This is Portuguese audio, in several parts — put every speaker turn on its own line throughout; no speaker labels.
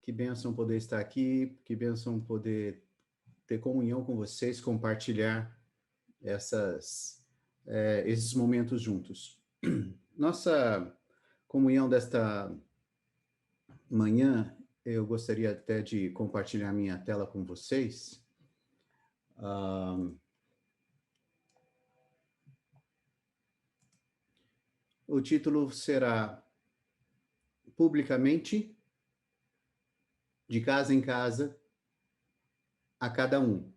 Que bênção poder estar aqui, que bênção poder ter comunhão com vocês, compartilhar esses momentos juntos. Nossa comunhão desta manhã, eu gostaria até de compartilhar minha tela com vocês. O título será Publicamente, de casa em casa, a cada um.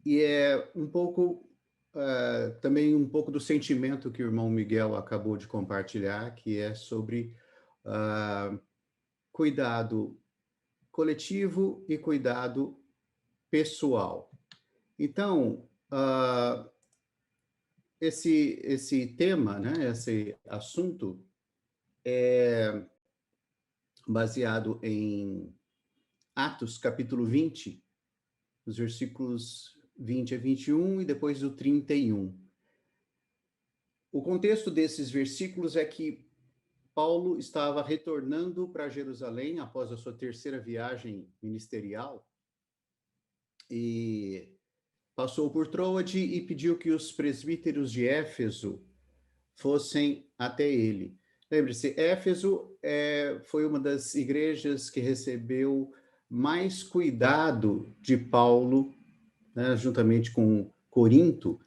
E é um pouco, também um pouco do sentimento que o irmão Miguel acabou de compartilhar, que é sobre cuidado coletivo e cuidado pessoal. Então, esse tema, né, esse assunto é baseado em Atos, capítulo 20, os versículos 20 a 21 e depois do 31. O contexto desses versículos é que Paulo estava retornando para Jerusalém após a sua terceira viagem ministerial e passou por Troade e pediu que os presbíteros de Éfeso fossem até ele. Lembre-se, Éfeso foi uma das igrejas que recebeu mais cuidado de Paulo, né, juntamente com Corinto.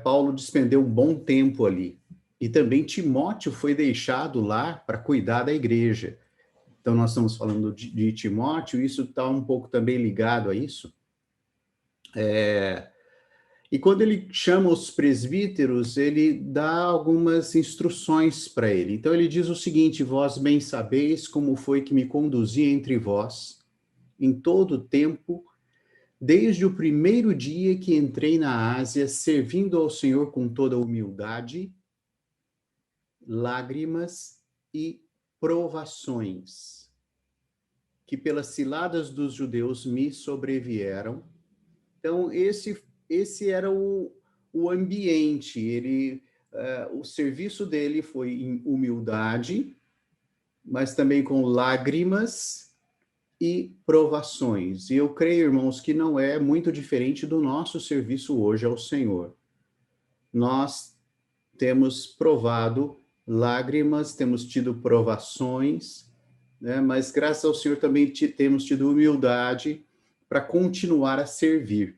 Paulo despendeu um bom tempo ali. E também Timóteo foi deixado lá para cuidar da igreja. Então, nós estamos falando de Timóteo, isso está um pouco também ligado a isso. E quando ele chama os presbíteros, ele dá algumas instruções para ele. Então, ele diz o seguinte: vós bem sabeis como foi que me conduzi entre vós, em todo o tempo, desde o primeiro dia que entrei na Ásia, servindo ao Senhor com toda humildade, lágrimas e provações, que pelas ciladas dos judeus me sobrevieram. Então, esse era o ambiente. O serviço dele foi em humildade, mas também com lágrimas e provações. E eu creio, irmãos, que não é muito diferente do nosso serviço hoje ao Senhor. Nós temos provado lágrimas, temos tido provações, né? Mas graças ao Senhor também temos tido humildade para continuar a servir.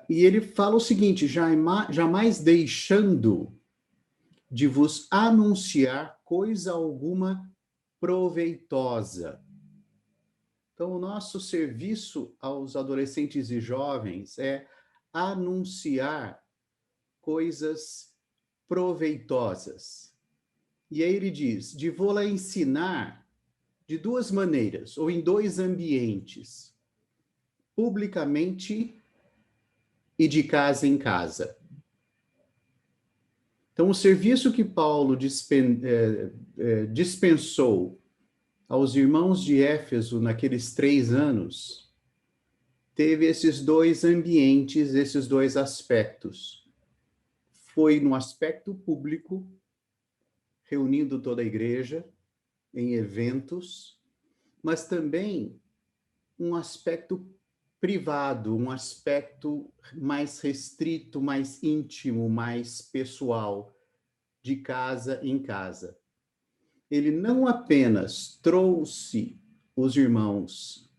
E ele fala o seguinte: jamais deixando de vos anunciar coisa alguma proveitosa. Então, o nosso serviço aos adolescentes e jovens é anunciar coisas proveitosas. E aí ele diz: de vou-la ensinar de duas maneiras, ou em dois ambientes, publicamente e de casa em casa. Então, o serviço que Paulo dispensou aos irmãos de Éfeso naqueles 3 anos, teve esses dois ambientes, esses dois aspectos. Foi no aspecto público, reunindo toda a igreja em eventos, mas também um aspecto privado, um aspecto mais restrito, mais íntimo, mais pessoal, de casa em casa. Ele não apenas trouxe os irmãos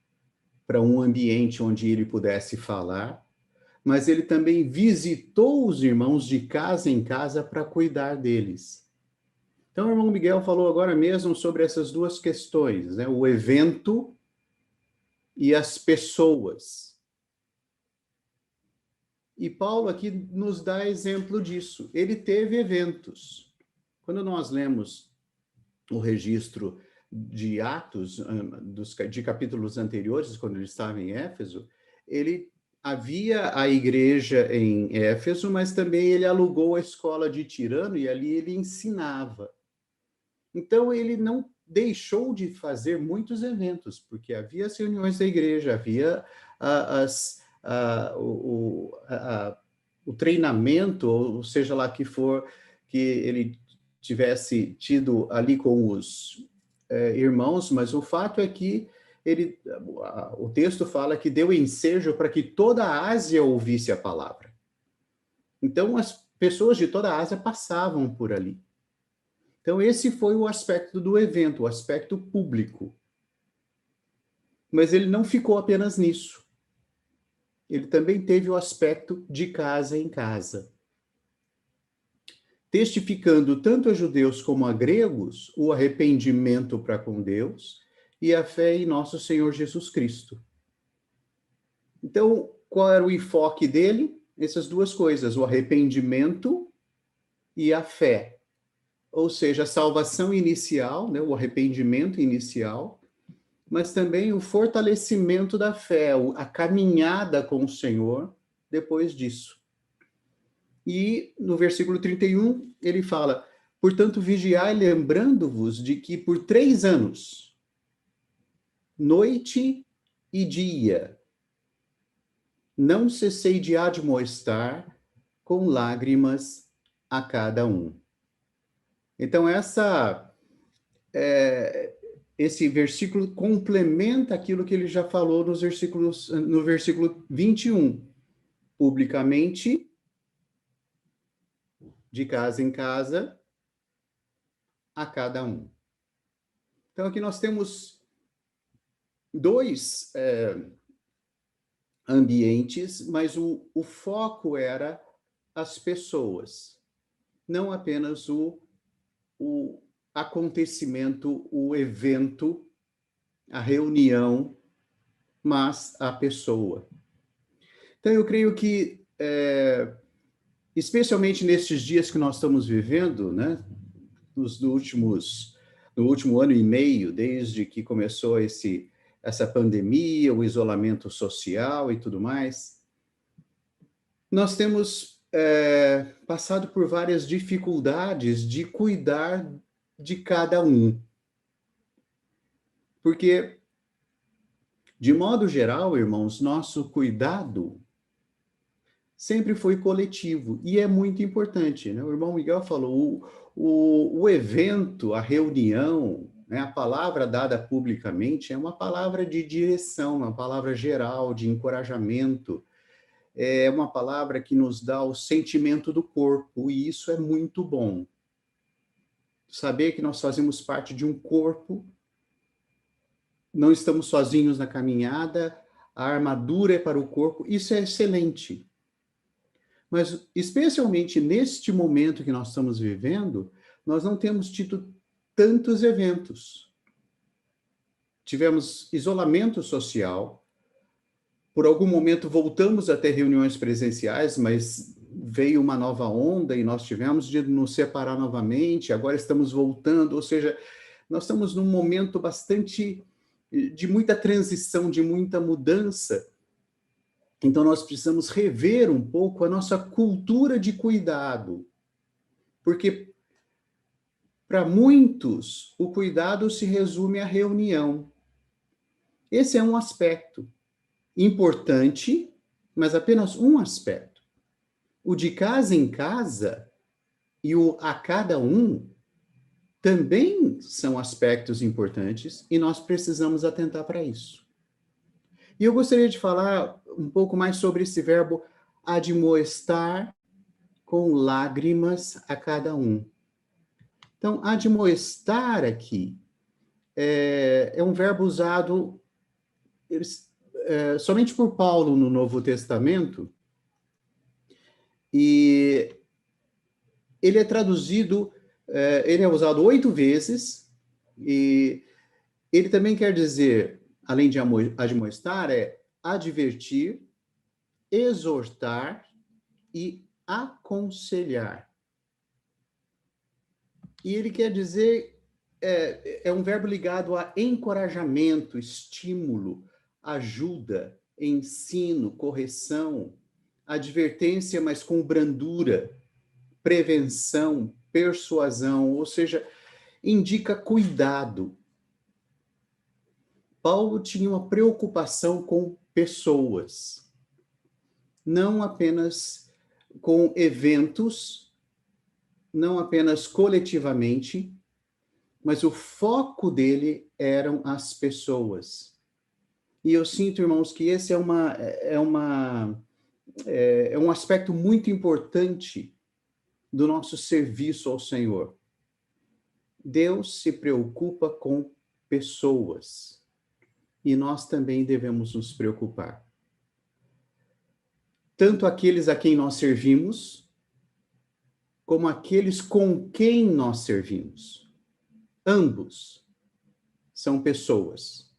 para um ambiente onde ele pudesse falar, mas ele também visitou os irmãos de casa em casa para cuidar deles. Então, o irmão Miguel falou agora mesmo sobre essas duas questões, né? O evento e as pessoas. E Paulo aqui nos dá exemplo disso. Ele teve eventos. Quando nós lemos o registro de Atos, de capítulos anteriores, quando ele estava em Éfeso, ele havia a igreja em Éfeso, mas também ele alugou a escola de Tirano e ali ele ensinava. Então, ele não deixou de fazer muitos eventos, porque havia as reuniões da igreja, havia o treinamento, ou seja lá que for, que ele tivesse tido ali com os irmãos, mas o fato é que o texto fala que deu ensejo para que toda a Ásia ouvisse a palavra. Então, as pessoas de toda a Ásia passavam por ali. Então, esse foi o aspecto do evento, o aspecto público. Mas ele não ficou apenas nisso. Ele também teve o aspecto de casa em casa, testificando tanto a judeus como a gregos o arrependimento para com Deus e a fé em nosso Senhor Jesus Cristo. Então, qual era o enfoque dele? Essas duas coisas, o arrependimento e a fé. Ou seja, a salvação inicial, né, o arrependimento inicial, mas também o fortalecimento da fé, a caminhada com o Senhor depois disso. E no versículo 31, ele fala: portanto, vigiai, lembrando-vos de que por 3 anos, noite e dia, não cessei de admoestar com lágrimas a cada um. Então, esse versículo complementa aquilo que ele já falou no versículo 21. Publicamente, de casa em casa, a cada um. Então, aqui nós temos 2 ambientes, mas o foco era as pessoas, não apenas o acontecimento, o evento, a reunião, mas a pessoa. Então, eu creio que, especialmente nesses dias que nós estamos vivendo, né, no último ano e meio, desde que começou essa pandemia, o isolamento social e tudo mais, nós temos passado por várias dificuldades de cuidar de cada um. Porque, de modo geral, irmãos, nosso cuidado sempre foi coletivo, e é muito importante, né? O irmão Miguel falou, o evento, a reunião, né, a palavra dada publicamente é uma palavra de direção, uma palavra geral, de encorajamento, é uma palavra que nos dá o sentimento do corpo, e isso é muito bom. Saber que nós fazemos parte de um corpo, não estamos sozinhos na caminhada, a armadura é para o corpo, isso é excelente. Mas, especialmente neste momento que nós estamos vivendo, nós não temos tido tantos eventos. Tivemos isolamento social, por algum momento voltamos a ter reuniões presenciais, mas veio uma nova onda e nós tivemos de nos separar novamente, agora estamos voltando, ou seja, nós estamos num momento bastante de muita transição, de muita mudança. Então, nós precisamos rever um pouco a nossa cultura de cuidado, porque para muitos o cuidado se resume à reunião. Esse é um aspecto importante, mas apenas um aspecto. O de casa em casa e o a cada um também são aspectos importantes e nós precisamos atentar para isso. E eu gostaria de falar um pouco mais sobre esse verbo admoestar com lágrimas a cada um. Então, admoestar aqui é um verbo usado somente por Paulo no Novo Testamento, e ele é traduzido, ele é usado 8 vezes, e ele também quer dizer, além de admoestar, advertir, exortar e aconselhar. E ele quer dizer, é um verbo ligado a encorajamento, estímulo, ajuda, ensino, correção, advertência, mas com brandura, prevenção, persuasão, ou seja, indica cuidado. Paulo tinha uma preocupação com pessoas, não apenas com eventos, não apenas coletivamente, mas o foco dele eram as pessoas. E eu sinto, irmãos, que esse é um aspecto muito importante do nosso serviço ao Senhor. Deus se preocupa com pessoas e nós também devemos nos preocupar. Tanto aqueles a quem nós servimos, como aqueles com quem nós servimos. Ambos são pessoas.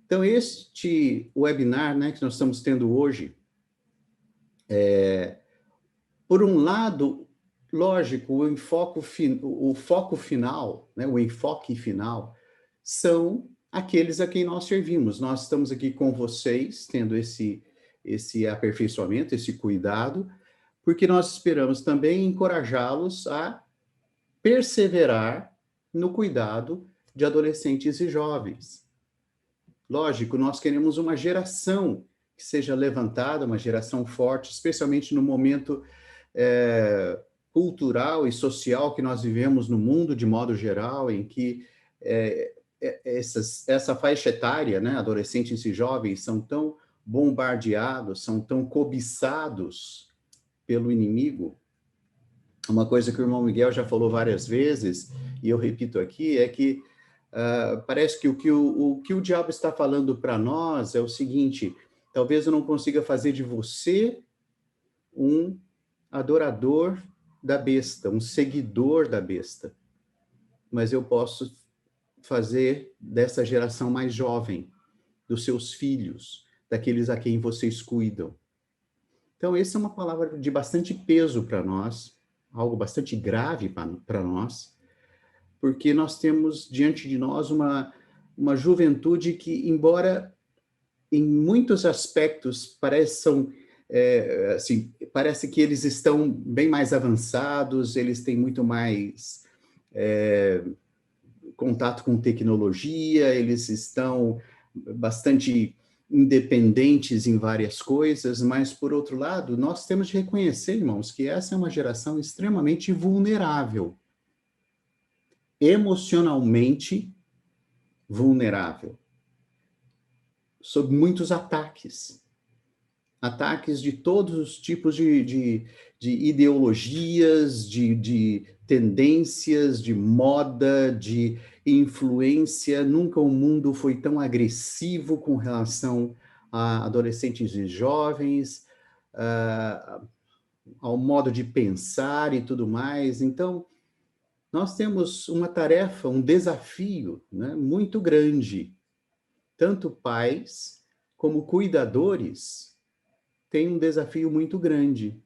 Então, este webinar, né, que nós estamos tendo hoje, por um lado, lógico, o foco final, né, o enfoque final, são aqueles a quem nós servimos. Nós estamos aqui com vocês, tendo esse aperfeiçoamento, esse cuidado, porque nós esperamos também encorajá-los a perseverar no cuidado de adolescentes e jovens. Lógico, nós queremos uma geração que seja levantada, uma geração forte, especialmente no momento cultural e social que nós vivemos no mundo de modo geral, em que essa faixa etária, né, adolescentes e jovens, são tão bombardeados, são tão cobiçados pelo inimigo. Uma coisa que o irmão Miguel já falou várias vezes, e eu repito aqui, é que parece que o que o diabo está falando para nós é o seguinte: talvez eu não consiga fazer de você um adorador da besta, um seguidor da besta, mas eu posso fazer dessa geração mais jovem, dos seus filhos, daqueles a quem vocês cuidam. Então, essa é uma palavra de bastante peso para nós, algo bastante grave para nós, porque nós temos diante de nós uma juventude que, embora em muitos aspectos parece que eles estão bem mais avançados, eles têm muito mais contato com tecnologia, eles estão bastante independentes em várias coisas, mas, por outro lado, nós temos de reconhecer, irmãos, que essa é uma geração extremamente vulnerável, emocionalmente vulnerável, sob muitos ataques de todos os tipos de ideologias, de tendências, de moda, de influência. Nunca o mundo foi tão agressivo com relação a adolescentes e jovens, ao modo de pensar e tudo mais. Então, nós temos uma tarefa, um desafio, né, muito grande. Tanto pais como cuidadores têm um desafio muito grande.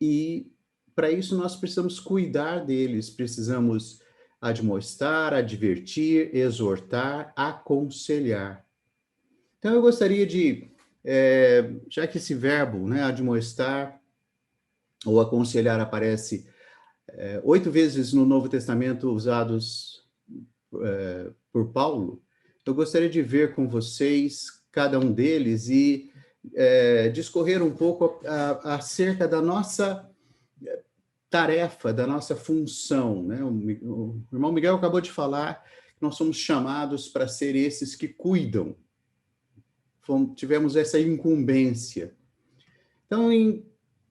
E, para isso, nós precisamos cuidar deles, precisamos admoestar, advertir, exortar, aconselhar. Então, eu gostaria de, já que esse verbo, né, admoestar ou aconselhar aparece 8 vezes no Novo Testamento usados por Paulo, eu gostaria de ver com vocês cada um deles e discorrer um pouco acerca da nossa tarefa, da nossa função, né? O irmão Miguel acabou de falar que nós somos chamados para ser esses que cuidam. Tivemos essa incumbência. Então,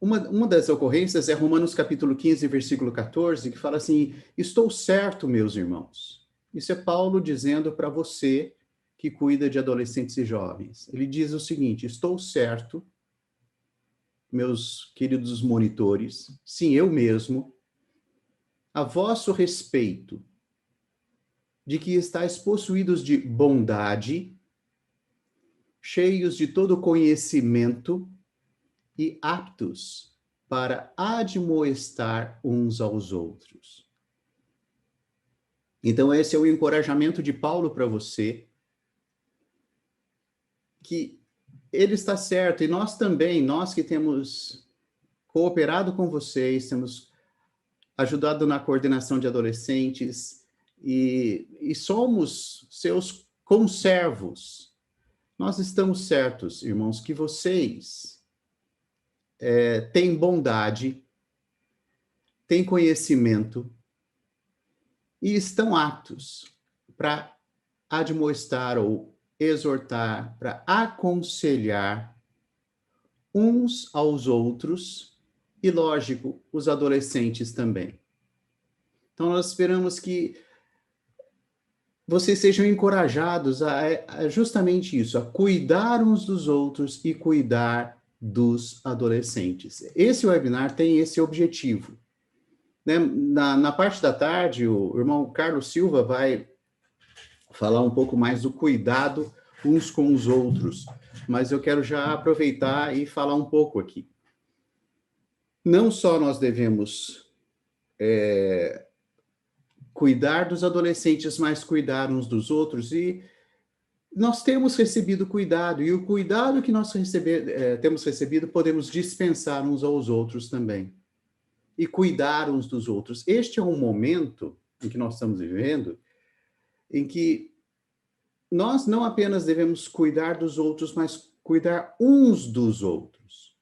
uma das ocorrências é Romanos capítulo 15, versículo 14, que fala assim: estou certo, meus irmãos. Isso é Paulo dizendo para você que cuida de adolescentes e jovens. Ele diz o seguinte: estou certo, meus queridos monitores, sim, eu mesmo, a vosso respeito, de que estáis possuídos de bondade, cheios de todo conhecimento e aptos para admoestar uns aos outros. Então, esse é o encorajamento de Paulo para você, que ele está certo, e nós também, nós que temos cooperado com vocês, temos ajudado na coordenação de adolescentes, e somos seus conservos. Nós estamos certos, irmãos, que vocês têm bondade, têm conhecimento e estão aptos para admoestar ou exortar, para aconselhar uns aos outros e, lógico, os adolescentes também. Então, nós esperamos que vocês sejam encorajados a justamente isso, a cuidar uns dos outros e cuidar dos adolescentes. Esse webinar tem esse objetivo. Né? Na parte da tarde, o irmão Carlos Silva vai falar um pouco mais do cuidado uns com os outros, mas eu quero já aproveitar e falar um pouco aqui. Não só nós devemos cuidar dos adolescentes, mas cuidar uns dos outros, e nós temos recebido cuidado, e o cuidado que nós temos recebido, podemos dispensar uns aos outros também, e cuidar uns dos outros. Este é um momento em que nós estamos vivendo, em que nós não apenas devemos cuidar dos outros, mas cuidar uns dos outros.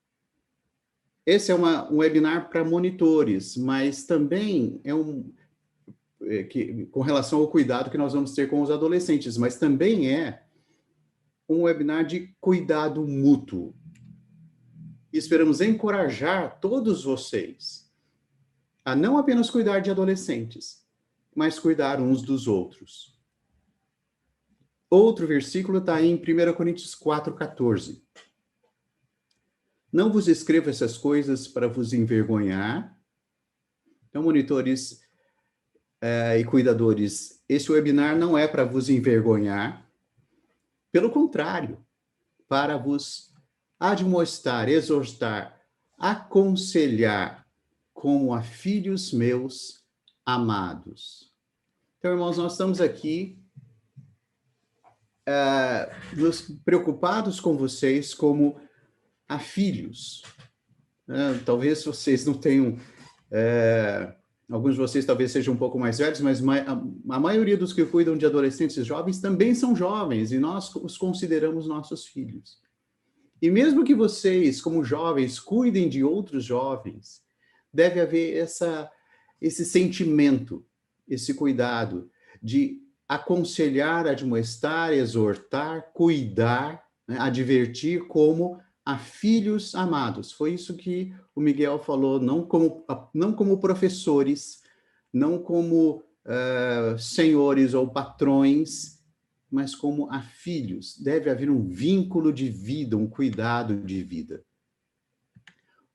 Esse é um webinar para monitores, mas também é com relação ao cuidado que nós vamos ter com os adolescentes, mas também é um webinar de cuidado mútuo. E esperamos encorajar todos vocês a não apenas cuidar de adolescentes, mas cuidar uns dos outros. Outro versículo está em 1 Coríntios 4,14. Não vos escrevo essas coisas para vos envergonhar. Então, monitores e cuidadores, esse webinar não é para vos envergonhar. Pelo contrário, para vos admoestar, exortar, aconselhar como a filhos meus amados. Então, irmãos, nós estamos aqui preocupados com vocês como a filhos. Talvez vocês não tenham... alguns de vocês talvez sejam um pouco mais velhos, mas a maioria dos que cuidam de adolescentes e jovens também são jovens, e nós os consideramos nossos filhos. E mesmo que vocês, como jovens, cuidem de outros jovens, deve haver esse sentimento, esse cuidado de aconselhar, admoestar, exortar, cuidar, né, advertir como a filhos amados. Foi isso que o Miguel falou, não como professores, não como senhores ou patrões, mas como a filhos. Deve haver um vínculo de vida, um cuidado de vida.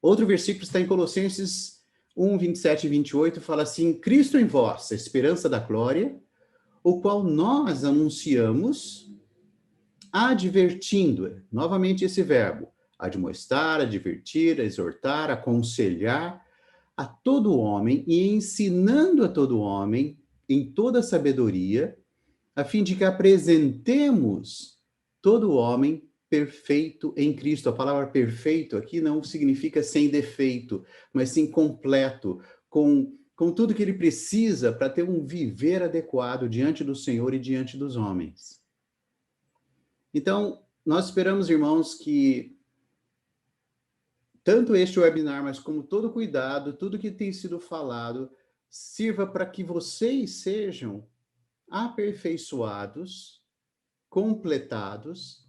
Outro versículo está em Colossenses 1, 27 e 28, fala assim: Cristo em vós, a esperança da glória, o qual nós anunciamos, advertindo, novamente esse verbo, admoestar, advertir, exortar, aconselhar a todo homem e ensinando a todo homem em toda sabedoria, a fim de que apresentemos todo homem perfeito em Cristo. A palavra perfeito aqui não significa sem defeito, mas sim completo, com tudo que ele precisa para ter um viver adequado diante do Senhor e diante dos homens. Então, nós esperamos, irmãos, que tanto este webinar, mas como todo cuidado, tudo que tem sido falado, sirva para que vocês sejam aperfeiçoados, completados,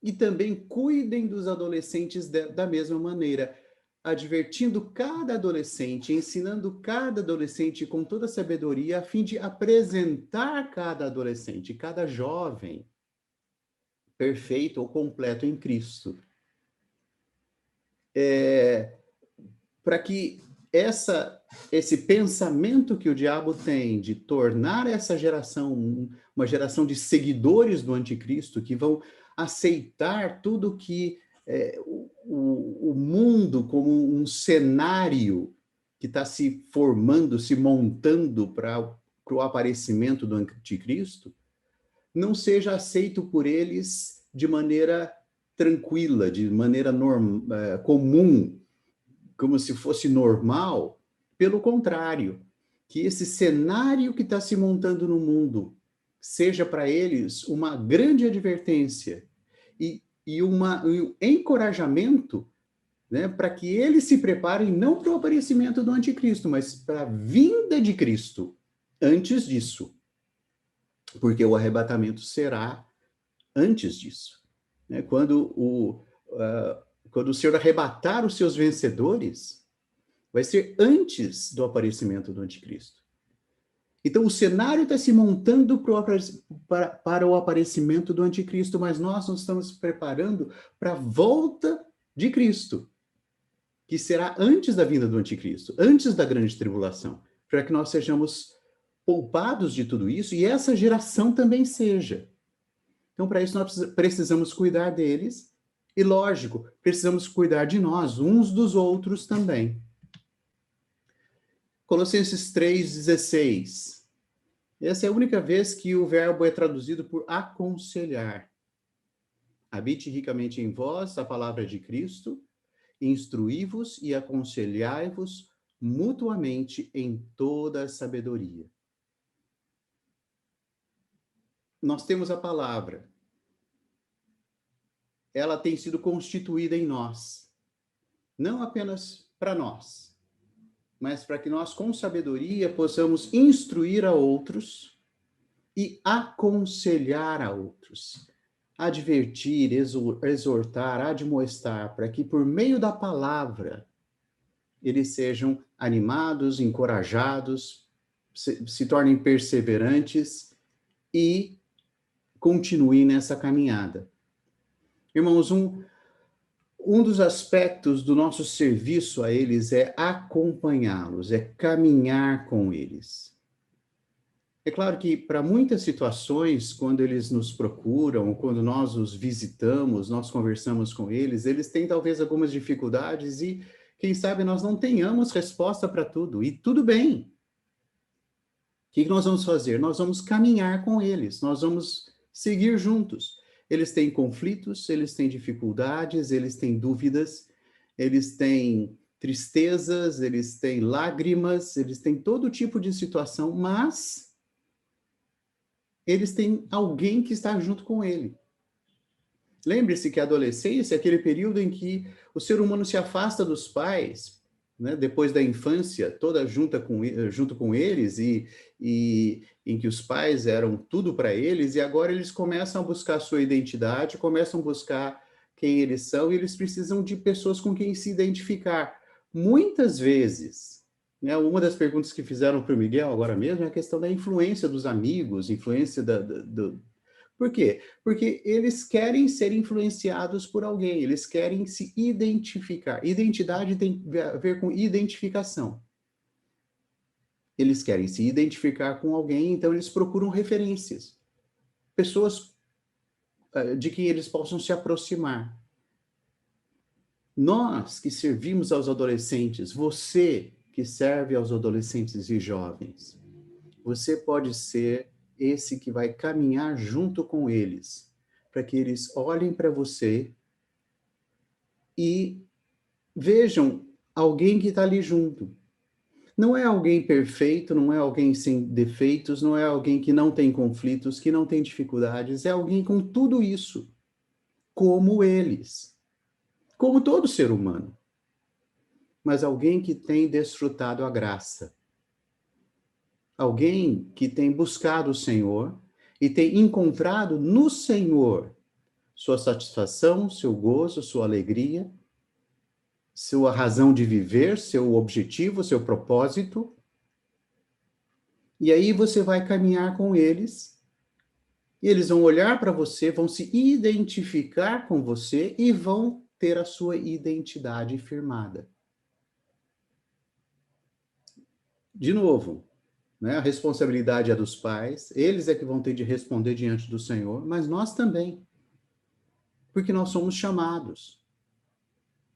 e também cuidem dos adolescentes da mesma maneira, advertindo cada adolescente, ensinando cada adolescente com toda sabedoria, a fim de apresentar cada adolescente, cada jovem, perfeito ou completo em Cristo. Para que esse pensamento que o diabo tem de tornar essa geração uma geração de seguidores do anticristo, que vão aceitar tudo que o mundo como um cenário que está se formando, se montando para o aparecimento do anticristo, não seja aceito por eles de maneira tranquila, de maneira comum, como se fosse normal. Pelo contrário, que esse cenário que está se montando no mundo seja para eles uma grande advertência e um encorajamento né? Para que eles se preparem não para o aparecimento do anticristo, mas para a vinda de Cristo antes disso. Porque o arrebatamento será antes disso. Né? Quando o Senhor arrebatar os seus vencedores, vai ser antes do aparecimento do anticristo. Então, o cenário está se montando para o aparecimento do anticristo, mas nós nos estamos preparando para a volta de Cristo, que será antes da vinda do anticristo, antes da grande tribulação, para que nós sejamos poupados de tudo isso e essa geração também seja. Então, para isso, nós precisamos cuidar deles e, lógico, precisamos cuidar de nós, uns dos outros também. Colossenses 3,16. Essa é a única vez que o verbo é traduzido por aconselhar. Habite ricamente em vós a palavra de Cristo, instruí-vos e aconselhai-vos mutuamente em toda a sabedoria. Nós temos a palavra. Ela tem sido constituída em nós. Não apenas para nós, mas para que nós, com sabedoria, possamos instruir a outros e aconselhar a outros. Advertir, exortar, admoestar, para que por meio da palavra eles sejam animados, encorajados, se tornem perseverantes e continuem nessa caminhada. Irmãos, um dos aspectos do nosso serviço a eles é acompanhá-los, é caminhar com eles. É claro que para muitas situações, quando eles nos procuram, quando nós os visitamos, nós conversamos com eles têm talvez algumas dificuldades e, quem sabe, nós não tenhamos resposta para tudo. E tudo bem. O que nós vamos fazer? Nós vamos caminhar com eles, nós vamos seguir juntos. Eles têm conflitos, eles têm dificuldades, eles têm dúvidas, eles têm tristezas, eles têm lágrimas, eles têm todo tipo de situação, mas eles têm alguém que está junto com ele. Lembre-se que a adolescência é aquele período em que o ser humano se afasta dos pais, né, depois da infância, toda junto com eles, e em que os pais eram tudo para eles, e agora eles começam a buscar a sua identidade, começam a buscar quem eles são, e eles precisam de pessoas com quem se identificar. Muitas vezes, né, uma das perguntas que fizeram para o Miguel agora mesmo é a questão da influência dos amigos, influência Por quê? Porque eles querem ser influenciados por alguém, eles querem se identificar. Identidade tem a ver com identificação. Eles querem se identificar com alguém, então eles procuram referências. Pessoas de quem eles possam se aproximar. Nós que servimos aos adolescentes, você que serve aos adolescentes e jovens, você pode ser esse que vai caminhar junto com eles, para que eles olhem para você e vejam alguém que está ali junto. Não é alguém perfeito, não é alguém sem defeitos, não é alguém que não tem conflitos, que não tem dificuldades, é alguém com tudo isso, como eles, como todo ser humano. Mas alguém que tem desfrutado a graça. Alguém que tem buscado o Senhor e tem encontrado no Senhor sua satisfação, seu gozo, sua alegria, sua razão de viver, seu objetivo, seu propósito. E aí você vai caminhar com eles, e eles vão olhar para você, vão se identificar com você e vão ter a sua identidade firmada. De novo, né? A responsabilidade é dos pais, eles é que vão ter de responder diante do Senhor, mas nós também, porque nós somos chamados.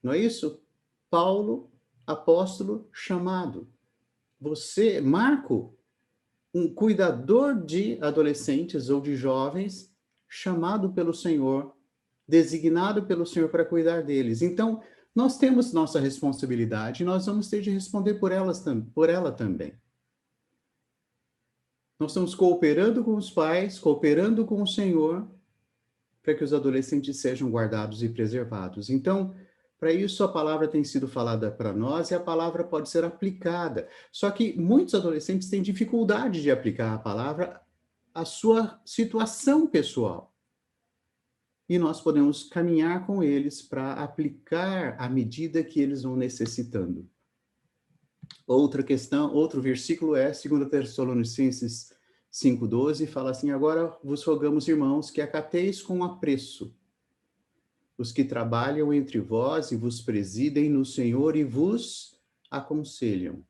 Não é isso? Paulo, apóstolo, chamado. Você, Marco, um cuidador de adolescentes ou de jovens, chamado pelo Senhor, designado pelo Senhor para cuidar deles. Então, nós temos nossa responsabilidade e nós vamos ter de responder por ela também. Nós estamos cooperando com os pais, cooperando com o Senhor, para que os adolescentes sejam guardados e preservados. Então, Para isso, a palavra tem sido falada para nós e a palavra pode ser aplicada. Só que muitos adolescentes têm dificuldade de aplicar a palavra à sua situação pessoal. E nós podemos caminhar com eles para aplicar à medida que eles vão necessitando. Outra questão, outro versículo é 2 Tessalonicenses 5,12, fala assim: agora vos rogamos, irmãos, que acateis com apreço os que trabalham entre vós e vos presidem no Senhor e vos aconselham,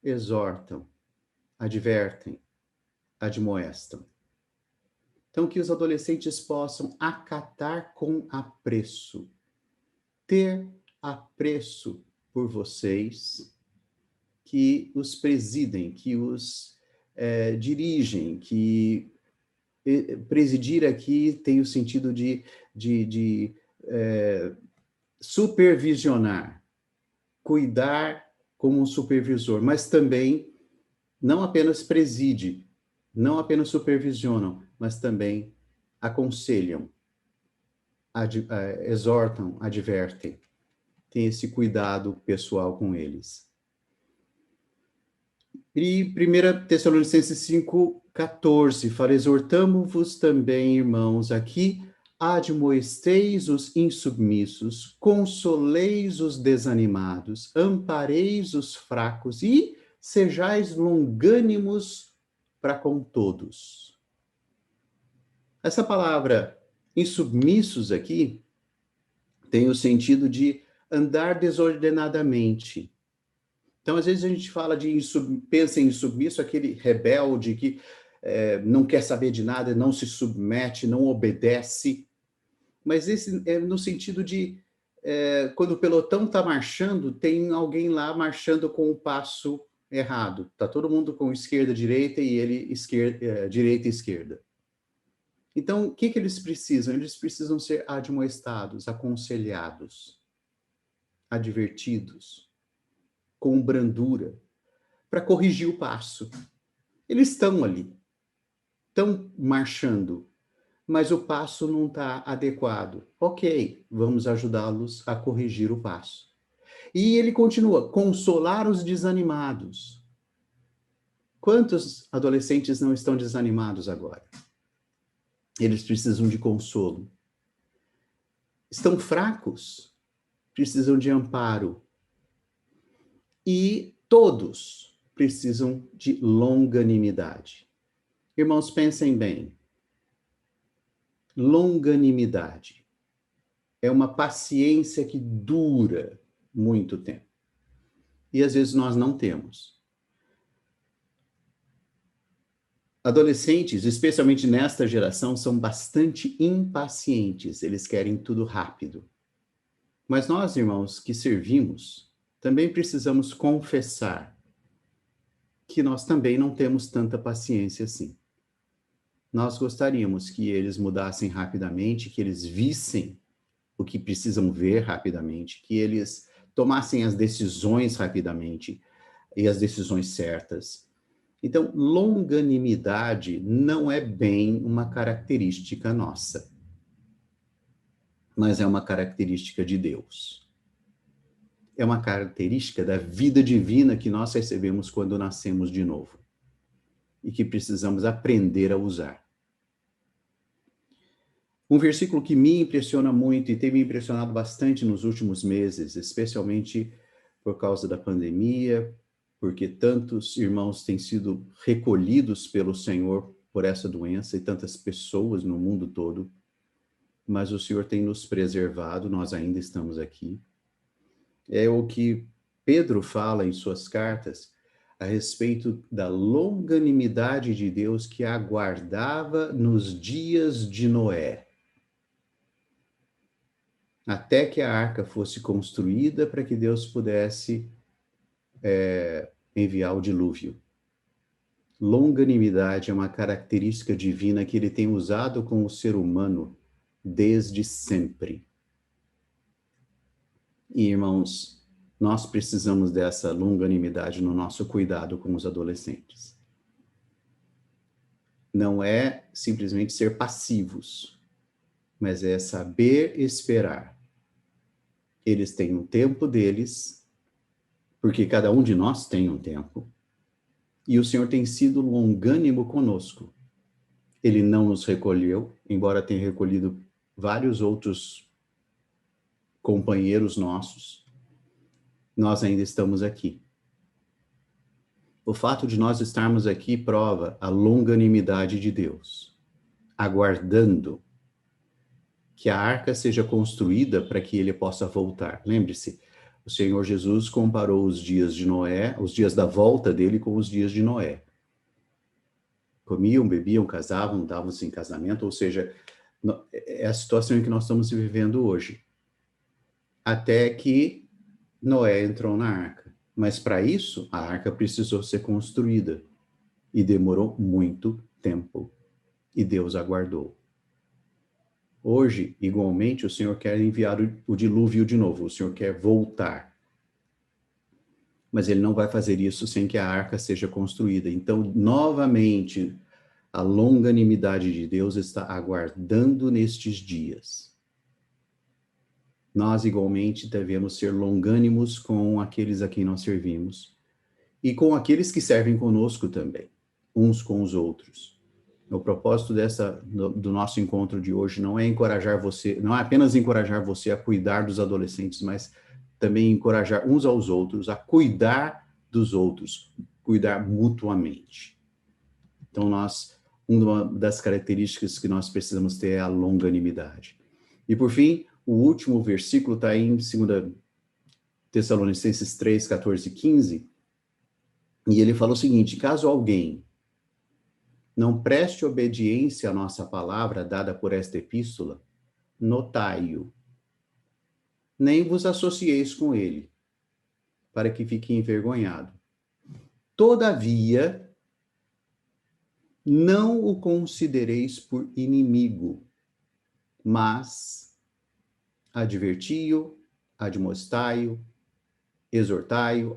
exortam, advertem, admoestam. Então, que os adolescentes possam acatar com apreço, ter apreço por vocês, que os presidem, que os dirigem, que presidir aqui tem o sentido de supervisionar, cuidar como um supervisor, mas também não apenas preside, não apenas supervisionam, mas também aconselham, exortam, advertem. Tem esse cuidado pessoal com eles. E 1 Tessalonicenses 5,14, fala: exortamo-vos também, irmãos, aqui, admoesteis os insubmissos, consoleis os desanimados, ampareis os fracos e sejais longânimos para com todos. Essa palavra insubmissos aqui tem o sentido de andar desordenadamente. Então, às vezes a gente fala pensa em insubmisso, aquele rebelde que não quer saber de nada, não se submete, não obedece. Mas esse é no sentido de quando o pelotão está marchando, tem alguém lá marchando com o passo errado. Está todo mundo com esquerda, direita e ele direita e esquerda. Então, o que eles precisam? Eles precisam ser admoestados, aconselhados, advertidos, com brandura, para corrigir o passo. Eles estão ali, estão marchando, mas o passo não está adequado. Ok, vamos ajudá-los a corrigir o passo. E ele continua: consolar os desanimados. Quantos adolescentes não estão desanimados agora? Eles precisam de consolo. Estão fracos? Precisam de amparo. E todos precisam de longanimidade. Irmãos, pensem bem. Longanimidade é uma paciência que dura muito tempo. E às vezes nós não temos. Adolescentes, especialmente nesta geração, são bastante impacientes. Eles querem tudo rápido. Mas nós, irmãos, que servimos, também precisamos confessar que nós também não temos tanta paciência assim. Nós gostaríamos que eles mudassem rapidamente, que eles vissem o que precisam ver rapidamente, que eles tomassem as decisões rapidamente e as decisões certas. Então, longanimidade não é bem uma característica nossa, mas é uma característica de Deus. É uma característica da vida divina que nós recebemos quando nascemos de novo e que precisamos aprender a usar. Um versículo que me impressiona muito e tem me impressionado bastante nos últimos meses, especialmente por causa da pandemia, porque tantos irmãos têm sido recolhidos pelo Senhor por essa doença e tantas pessoas no mundo todo, mas o Senhor tem nos preservado, nós ainda estamos aqui. É o que Pedro fala em suas cartas a respeito da longanimidade de Deus que aguardava nos dias de Noé, até que a arca fosse construída para que Deus pudesse enviar o dilúvio. Longanimidade é uma característica divina que ele tem usado com o ser humano desde sempre. E, irmãos, nós precisamos dessa longanimidade no nosso cuidado com os adolescentes. Não é simplesmente ser passivos, mas é saber esperar. Eles têm um tempo deles, porque cada um de nós tem um tempo. E o Senhor tem sido longânimo conosco. Ele não nos recolheu, embora tenha recolhido vários outros companheiros nossos. Nós ainda estamos aqui. O fato de nós estarmos aqui prova a longanimidade de Deus, aguardando que a arca seja construída para que ele possa voltar. Lembre-se, o Senhor Jesus comparou os dias de Noé, os dias da volta dele, com os dias de Noé. Comiam, bebiam, casavam, davam-se em casamento, ou seja, é a situação em que nós estamos vivendo hoje. Até que Noé entrou na arca. Mas para isso, a arca precisou ser construída. E demorou muito tempo. E Deus aguardou. Hoje, igualmente, o Senhor quer enviar o dilúvio de novo. O Senhor quer voltar. Mas ele não vai fazer isso sem que a arca seja construída. Então, novamente, a longanimidade de Deus está aguardando nestes dias. Nós, igualmente, devemos ser longânimos com aqueles a quem nós servimos e com aqueles que servem conosco também, uns com os outros. O propósito do nosso encontro de hoje não é encorajar você, não é apenas encorajar você a cuidar dos adolescentes, mas também encorajar uns aos outros a cuidar dos outros, cuidar mutuamente. Então, uma das características que nós precisamos ter é a longanimidade. E, por fim, o último versículo está em 2 Tessalonicenses 3, 14 e 15, e ele fala o seguinte: caso alguém não preste obediência à nossa palavra dada por esta epístola, notai-o. Nem vos associeis com ele, para que fique envergonhado. Todavia, não o considereis por inimigo, mas adverti-o, admoestai-o, exortai-o,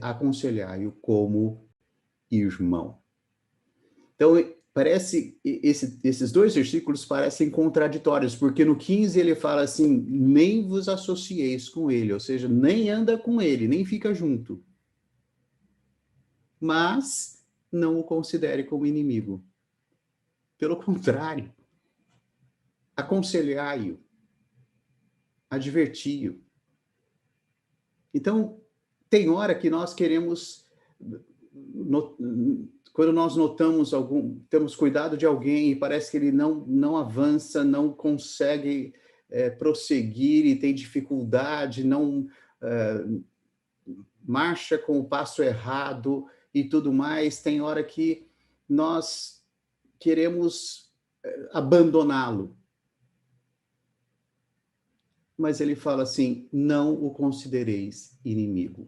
aconselhai-o como irmão. Então, esses dois versículos parecem contraditórios, porque no 15 ele fala assim, nem vos associeis com ele, ou seja, nem anda com ele, nem fica junto. Mas não o considere como inimigo. Pelo contrário, aconselhai-o, adverti-o. Então, tem hora que nós queremos, quando nós temos cuidado de alguém e parece que ele não avança, não consegue prosseguir e tem dificuldade, não marcha com o passo errado e tudo mais, tem hora que nós queremos abandoná-lo. Mas ele fala assim, não o considereis inimigo.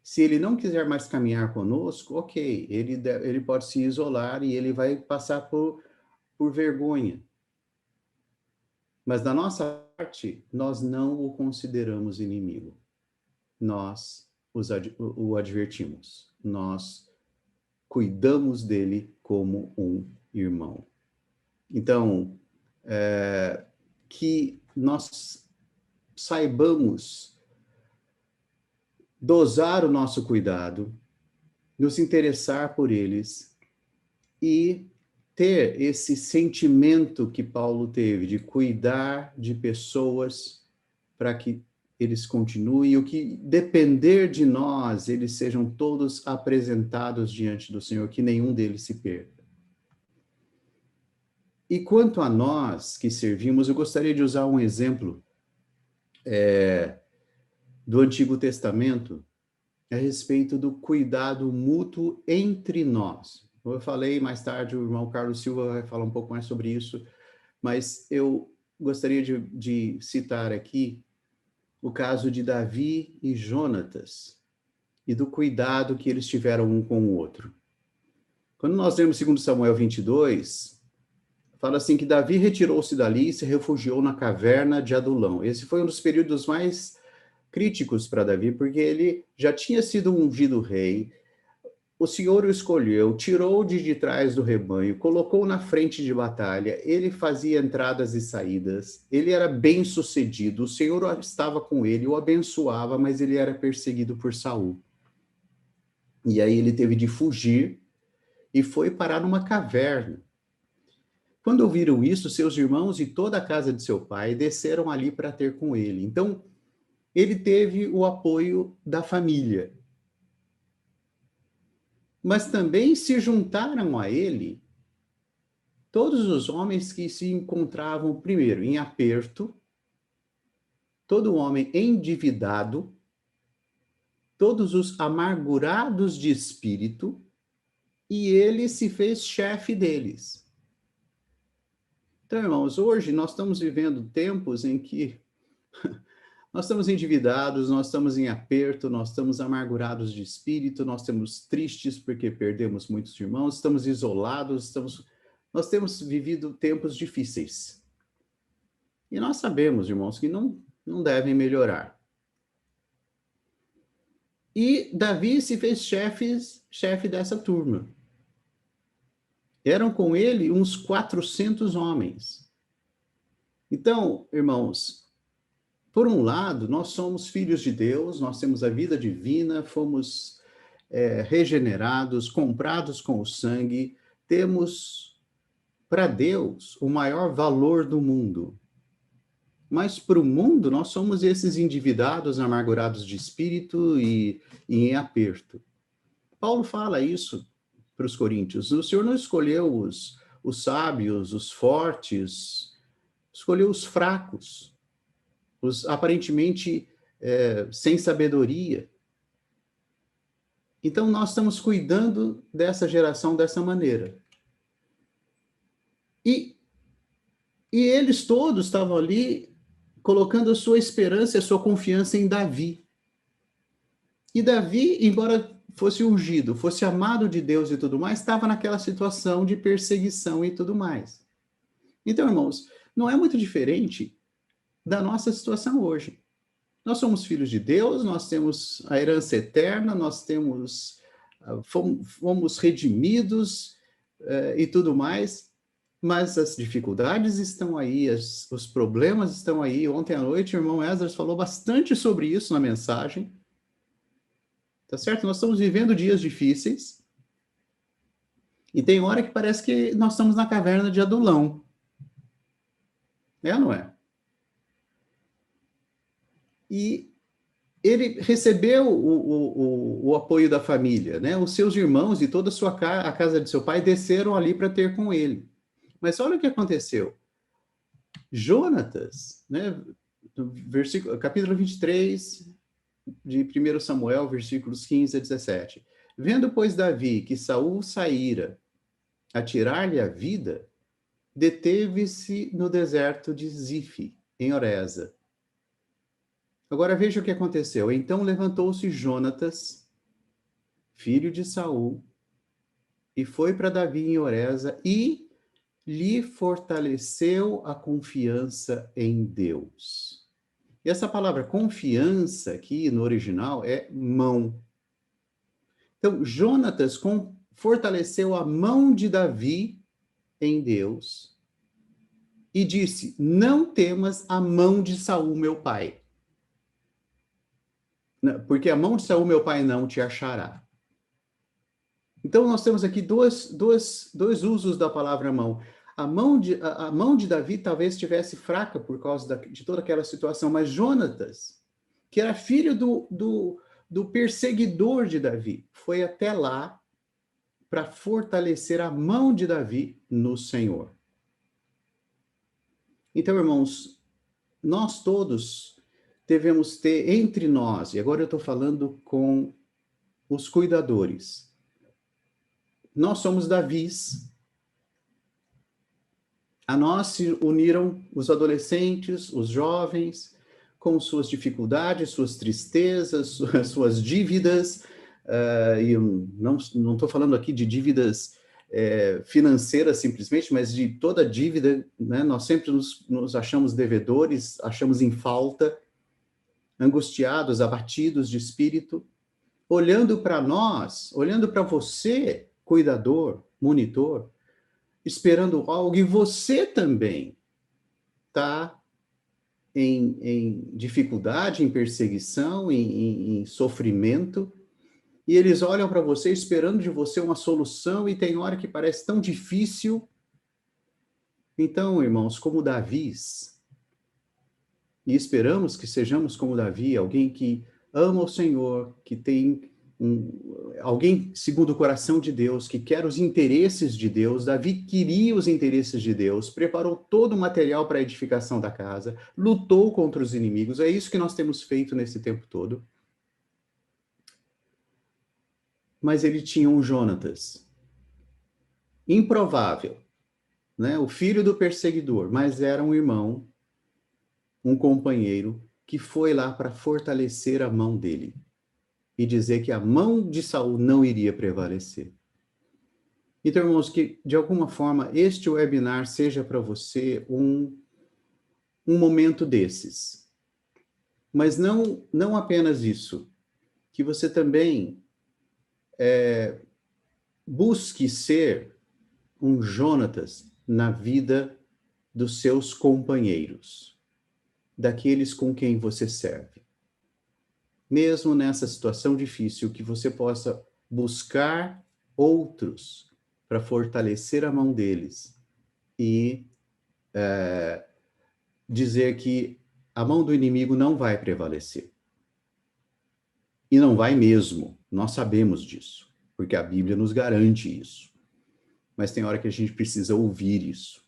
Se ele não quiser mais caminhar conosco, ok, ele pode se isolar e ele vai passar por vergonha. Mas da nossa parte, nós não o consideramos inimigo. Nós o advertimos. Nós cuidamos dele como um irmão. Então, que nós saibamos dosar o nosso cuidado, nos interessar por eles e ter esse sentimento que Paulo teve de cuidar de pessoas para que eles continuem, o que depender de nós, eles sejam todos apresentados diante do Senhor, que nenhum deles se perca. E quanto a nós que servimos, eu gostaria de usar um exemplo do Antigo Testamento a respeito do cuidado mútuo entre nós. Eu falei mais tarde, o irmão Carlos Silva vai falar um pouco mais sobre isso, mas eu gostaria de citar aqui o caso de Davi e Jonatas e do cuidado que eles tiveram um com o outro. Quando nós lemos 2 Samuel 22, fala assim que Davi retirou-se dali e se refugiou na caverna de Adulão. Esse foi um dos períodos mais críticos para Davi, porque ele já tinha sido ungido rei, o Senhor o escolheu, tirou de trás do rebanho, colocou na frente de batalha, ele fazia entradas e saídas, ele era bem-sucedido, o Senhor estava com ele, o abençoava, mas ele era perseguido por Saul. E aí ele teve de fugir e foi parar numa caverna. Quando ouviram isso, seus irmãos e toda a casa de seu pai desceram ali para ter com ele. Então, ele teve o apoio da família. Mas também se juntaram a ele todos os homens que se encontravam, primeiro, em aperto, todo homem endividado, todos os amargurados de espírito, e ele se fez chefe deles. Então, irmãos, hoje nós estamos vivendo tempos em que nós estamos endividados, nós estamos em aperto, nós estamos amargurados de espírito, nós estamos tristes porque perdemos muitos irmãos, estamos isolados, nós temos vivido tempos difíceis. E nós sabemos, irmãos, que não devem melhorar. E Davi se fez chefe dessa turma. Eram com ele uns 400 homens. Então, irmãos, por um lado, nós somos filhos de Deus, nós temos a vida divina, fomos regenerados, comprados com o sangue, temos para Deus o maior valor do mundo. Mas para o mundo, nós somos esses endividados, amargurados de espírito e em aperto. Paulo fala isso para os coríntios. O Senhor não escolheu os sábios, os fortes, escolheu os fracos, os aparentemente sem sabedoria. Então, nós estamos cuidando dessa geração dessa maneira. E eles todos estavam ali colocando a sua esperança e a sua confiança em Davi. E Davi, embora fosse ungido, fosse amado de Deus e tudo mais, estava naquela situação de perseguição e tudo mais. Então, irmãos, não é muito diferente da nossa situação hoje. Nós somos filhos de Deus, nós temos a herança eterna, nós temos, fomos redimidos e tudo mais, mas as dificuldades estão aí, os problemas estão aí. Ontem à noite o irmão Esdras falou bastante sobre isso na mensagem. Tá certo? Nós estamos vivendo dias difíceis e tem hora que parece que nós estamos na caverna de Adulão. É ou não é? E ele recebeu o apoio da família, né? Os seus irmãos e toda a casa de seu pai desceram ali para ter com ele. Mas olha o que aconteceu. Jonatas, né? Capítulo 23 de 1 Samuel, versículos 15 a 17. Vendo, pois, Davi que Saul saíra a tirar-lhe a vida, deteve-se no deserto de Zife, em Oreza. Agora veja o que aconteceu. Então levantou-se Jonatas, filho de Saul, e foi para Davi em Oreza e lhe fortaleceu a confiança em Deus. E essa palavra confiança aqui no original é mão. Então, Jonatas fortaleceu a mão de Davi em Deus e disse: não temas a mão de Saul, meu pai. Porque a mão de Saul, meu pai, não te achará. Então, nós temos aqui dois usos da palavra mão. A mão de Davi talvez estivesse fraca por causa de toda aquela situação, mas Jonatas, que era filho do perseguidor de Davi, foi até lá para fortalecer a mão de Davi no Senhor. Então, irmãos, nós todos devemos ter entre nós, e agora eu estou falando com os cuidadores, nós somos Davis. A nós se uniram os adolescentes, os jovens, com suas dificuldades, suas tristezas, suas dívidas, e eu não estou falando aqui de dívidas financeiras simplesmente, mas de toda dívida, né? Nós sempre nos achamos devedores, achamos em falta, angustiados, abatidos de espírito. olhando para nós, olhando para você, cuidador, monitor, esperando algo, e você também está em dificuldade, em perseguição, em sofrimento, e eles olham para você esperando de você uma solução, e tem hora que parece tão difícil. Então, irmãos, como Davis, e esperamos que sejamos como Davi, alguém que ama o Senhor, que tem alguém segundo o coração de Deus, que quer os interesses de Deus. Davi queria os interesses de Deus, preparou todo o material para a edificação da casa, lutou contra os inimigos. É isso que nós temos feito nesse tempo todo. Mas ele tinha um Jonatas, improvável, né? O filho do perseguidor, mas era um irmão, um companheiro, que foi lá para fortalecer a mão dele e dizer que a mão de Saul não iria prevalecer. Então, irmãos, que de alguma forma este webinar seja para você um momento desses. Mas não apenas isso, que você também busque ser um Jonatas na vida dos seus companheiros, daqueles com quem você serve. Mesmo nessa situação difícil, que você possa buscar outros para fortalecer a mão deles e dizer que a mão do inimigo não vai prevalecer. E não vai mesmo, nós sabemos disso, porque a Bíblia nos garante isso. Mas tem hora que a gente precisa ouvir isso.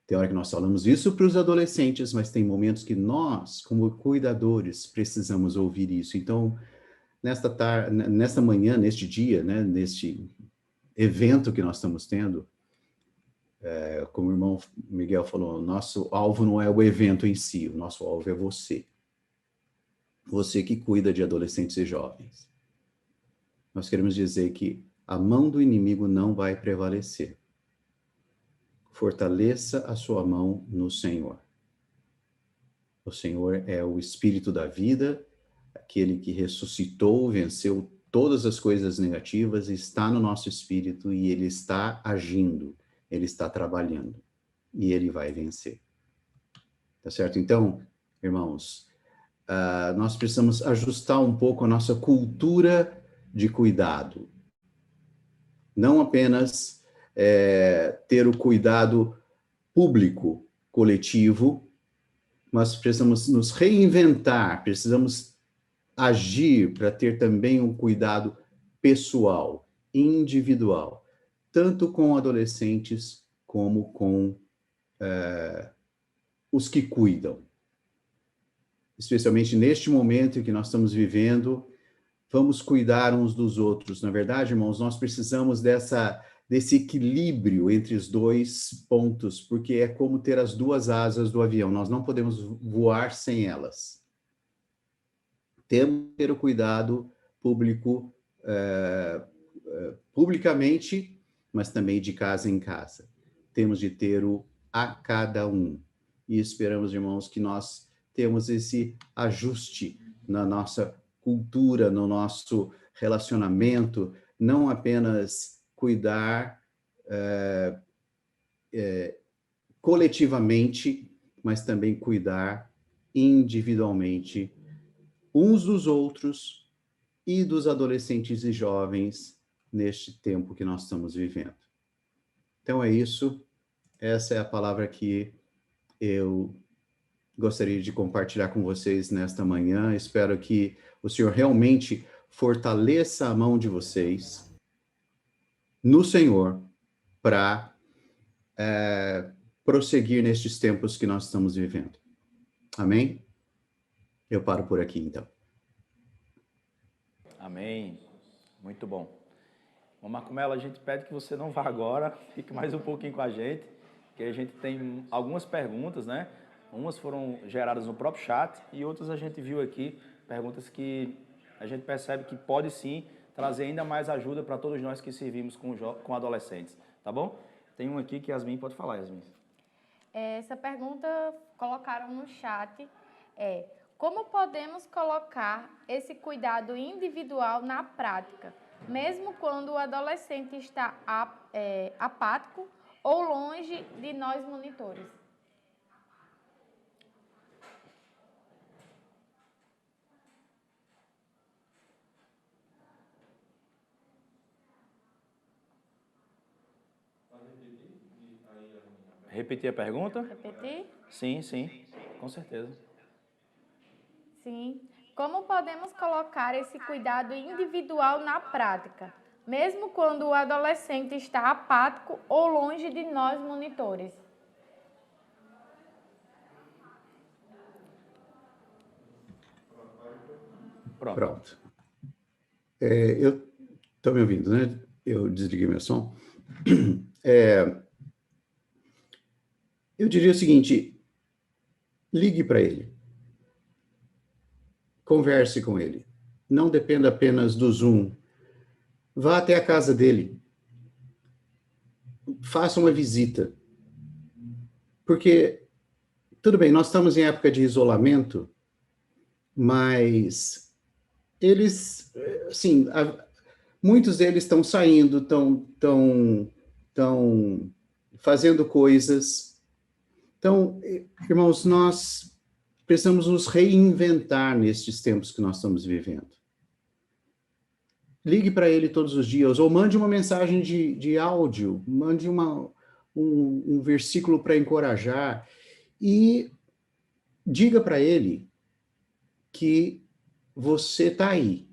Tem hora que nós falamos isso para os adolescentes, mas tem momentos que nós, como cuidadores, precisamos ouvir isso. Então, nesta manhã, neste dia, né, neste evento que nós estamos tendo, como o irmão Miguel falou, nosso alvo não é o evento em si, o nosso alvo é você. Você que cuida de adolescentes e jovens. Nós queremos dizer que a mão do inimigo não vai prevalecer. Fortaleça a sua mão no Senhor. O Senhor é o Espírito da vida, aquele que ressuscitou, venceu todas as coisas negativas, está no nosso espírito e ele está agindo, ele está trabalhando e ele vai vencer. Tá certo? Então, irmãos, nós precisamos ajustar um pouco a nossa cultura de cuidado. Não apenas ter o cuidado público, coletivo, mas precisamos nos reinventar, precisamos agir para ter também um cuidado pessoal, individual, tanto com adolescentes como com os que cuidam. Especialmente neste momento em que nós estamos vivendo, vamos cuidar uns dos outros. Na verdade, irmãos, nós precisamos desse equilíbrio entre os dois pontos, porque é como ter as duas asas do avião. Nós não podemos voar sem elas. Temos que ter o cuidado público, publicamente, mas também de casa em casa. Temos de ter o a cada um. E esperamos, irmãos, que nós temos esse ajuste na nossa cultura, no nosso relacionamento, não apenas cuidar coletivamente, mas também cuidar individualmente uns dos outros e dos adolescentes e jovens neste tempo que nós estamos vivendo. Então é isso, essa é a palavra que eu gostaria de compartilhar com vocês nesta manhã. Espero que o Senhor realmente fortaleça a mão de vocês no Senhor para prosseguir nestes tempos que nós estamos vivendo. Amém? Eu paro por aqui, então.
Amém. Muito bom. Bom, Marcomelo, a gente pede que você não vá agora, fique mais um pouquinho com a gente, que a gente tem algumas perguntas, né? Umas foram geradas no próprio chat e outras a gente viu aqui, perguntas que a gente percebe que pode sim trazer ainda mais ajuda para todos nós que servimos com adolescentes, tá bom? Tem um aqui que Yasmin pode falar, Yasmin.
Essa pergunta colocaram no chat, Como podemos colocar esse cuidado individual na prática, mesmo quando o adolescente está apático ou longe de nós monitores?
Repetir a pergunta?
Repetir?
Sim, sim, com certeza.
Sim. Como podemos colocar esse cuidado individual na prática, mesmo quando o adolescente está apático ou longe de nós monitores?
Pronto. Eu estou me ouvindo, né? Eu desliguei meu som. Eu diria o seguinte: ligue para ele, converse com ele, não dependa apenas do Zoom. Vá até a casa dele, faça uma visita, porque tudo bem, nós estamos em época de isolamento, mas eles, assim, muitos deles estão saindo, estão fazendo coisas. Então, irmãos, nós precisamos nos reinventar nestes tempos que nós estamos vivendo. Ligue para ele todos os dias, ou mande uma mensagem de áudio, mande um versículo para encorajar, e diga para ele que você está aí,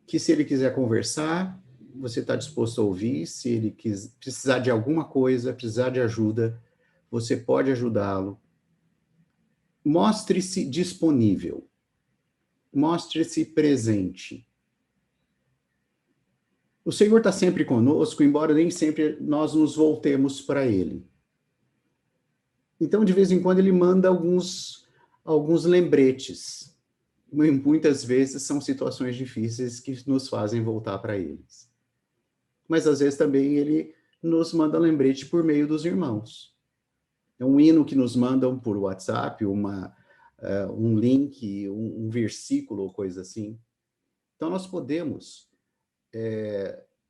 que se ele quiser conversar, você está disposto a ouvir, se ele precisar de alguma coisa, precisar de ajuda, você pode ajudá-lo. Mostre-se disponível, mostre-se presente. O Senhor está sempre conosco, embora nem sempre nós nos voltemos para Ele. Então, de vez em quando, Ele manda alguns lembretes. Muitas vezes são situações difíceis que nos fazem voltar para eles. Mas, às vezes, também Ele nos manda lembrete por meio dos irmãos. É um hino que nos mandam por WhatsApp, um link, um versículo ou coisa assim. Então, nós podemos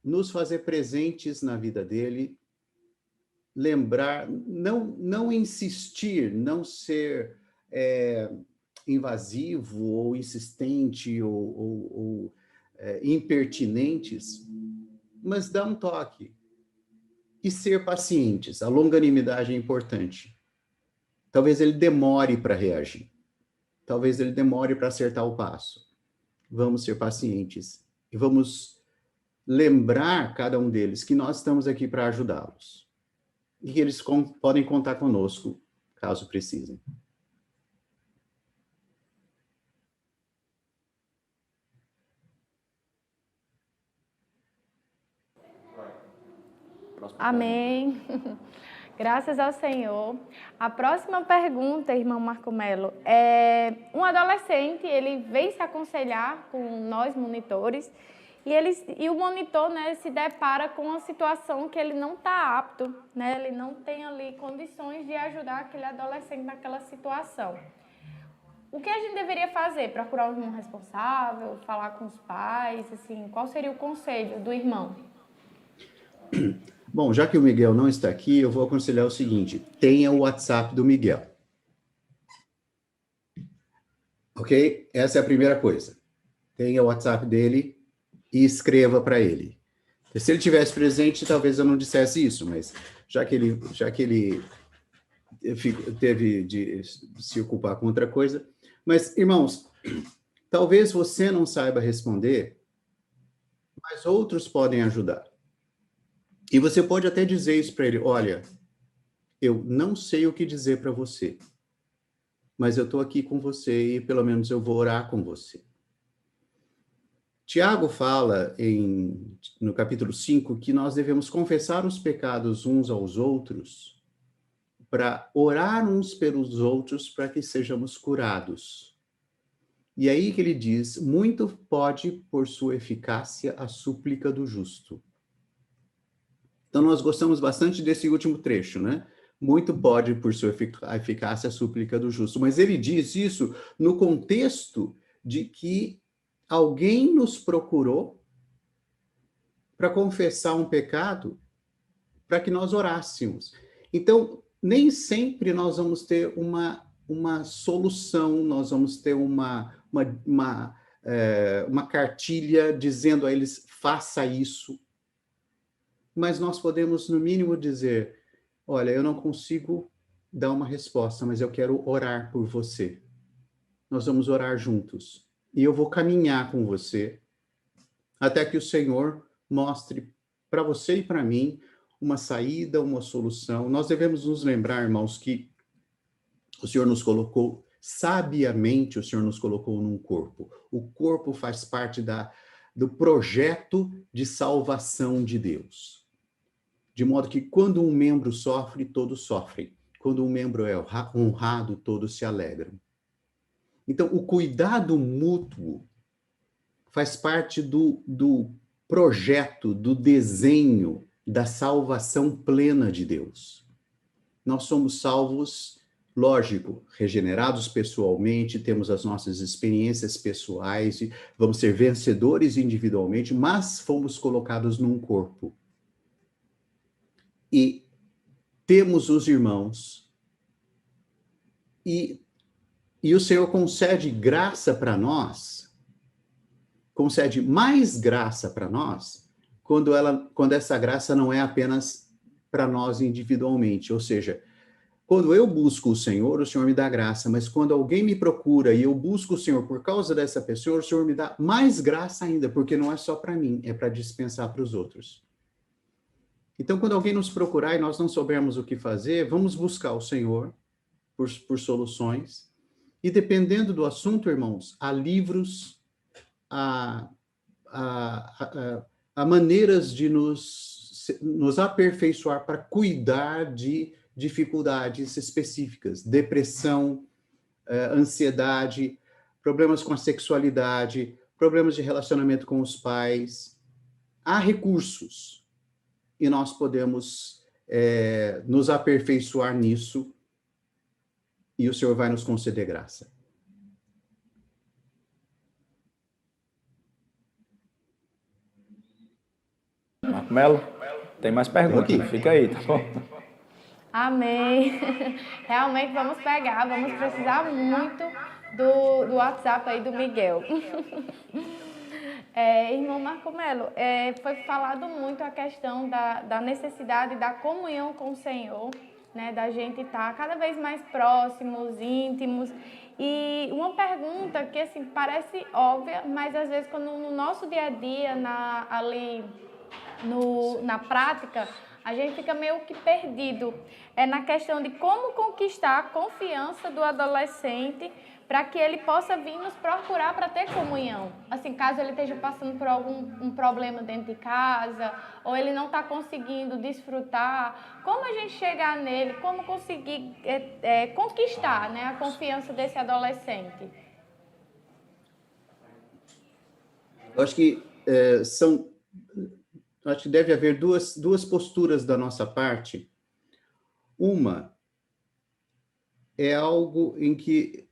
nos fazer presentes na vida dele, lembrar, não insistir, não ser invasivo ou insistente ou impertinentes, mas dar um toque e ser pacientes. A longanimidade é importante. Talvez ele demore para reagir. Talvez ele demore para acertar o passo. Vamos ser pacientes e vamos lembrar cada um deles que nós estamos aqui para ajudá-los e que eles podem contar conosco caso precisem.
Amém. Graças ao Senhor. A próxima pergunta, irmão Marco Melo, um adolescente, ele vem se aconselhar com nós monitores e o monitor, né, se depara com uma situação que ele não está apto, né, ele não tem ali condições de ajudar aquele adolescente naquela situação. O que a gente deveria fazer? Procurar um irmão responsável, falar com os pais, assim, qual seria o conselho do irmão?
Bom, já que o Miguel não está aqui, eu vou aconselhar o seguinte: tenha o WhatsApp do Miguel. Ok? Essa é a primeira coisa. Tenha o WhatsApp dele e escreva para ele. Se ele tivesse presente, talvez eu não dissesse isso, mas já que ele teve de se ocupar com outra coisa. Mas, irmãos, talvez você não saiba responder, mas outros podem ajudar. E você pode até dizer isso para ele: olha, eu não sei o que dizer para você, mas eu estou aqui com você e pelo menos eu vou orar com você. Tiago fala no capítulo 5 que nós devemos confessar os pecados uns aos outros para orar uns pelos outros para que sejamos curados. E aí que ele diz: muito pode, por sua eficácia, a súplica do justo. Então, nós gostamos bastante desse último trecho, né? muito pode, por sua eficácia, a súplica do justo. Mas ele diz isso no contexto de que alguém nos procurou para confessar um pecado, para que nós orássemos. Então, nem sempre nós vamos ter uma solução, nós vamos ter uma cartilha dizendo a eles, faça isso. Mas nós podemos, no mínimo, dizer, olha, eu não consigo dar uma resposta, mas eu quero orar por você. Nós vamos orar juntos. E eu vou caminhar com você até que o Senhor mostre para você e para mim uma saída, uma solução. Nós devemos nos lembrar, irmãos, que o Senhor nos colocou, sabiamente o Senhor nos colocou num corpo. O corpo faz parte do projeto de salvação de Deus. De modo que quando um membro sofre, todos sofrem. Quando um membro é honrado, todos se alegram. Então, o cuidado mútuo faz parte do projeto, do desenho da salvação plena de Deus. Nós somos salvos, lógico, regenerados pessoalmente, temos as nossas experiências pessoais, vamos ser vencedores individualmente, mas fomos colocados num corpo. E temos os irmãos, e o Senhor concede graça para nós, concede mais graça para nós, quando essa graça não é apenas para nós individualmente. Ou seja, quando eu busco o Senhor me dá graça, mas quando alguém me procura e eu busco o Senhor por causa dessa pessoa, o Senhor me dá mais graça ainda, porque não é só para mim, é para dispensar para os outros. Então, quando alguém nos procurar e nós não soubermos o que fazer, vamos buscar o Senhor por soluções. E dependendo do assunto, irmãos, há livros, há maneiras de nos aperfeiçoar para cuidar de dificuldades específicas, depressão, ansiedade, problemas com a sexualidade, problemas de relacionamento com os pais. Há recursos e nós podemos nos aperfeiçoar nisso e o Senhor vai nos conceder graça.
Marco Melo, tem mais perguntas, fica aí, tá bom?
Amém. Realmente vamos precisar muito do WhatsApp aí do Miguel. Irmão Marco Melo, foi falado muito a questão da necessidade da comunhão com o Senhor, né, da gente estar cada vez mais próximos, íntimos. E uma pergunta que assim, parece óbvia, mas às vezes quando no nosso dia a dia, na prática, a gente fica meio que perdido. É na questão de como conquistar a confiança do adolescente para que ele possa vir nos procurar para ter comunhão. Assim, caso ele esteja passando por algum problema dentro de casa, ou ele não está conseguindo desfrutar, como a gente chegar nele, como conseguir conquistar, né, a confiança desse adolescente?
Eu acho que acho que deve haver duas posturas da nossa parte. Uma é algo em que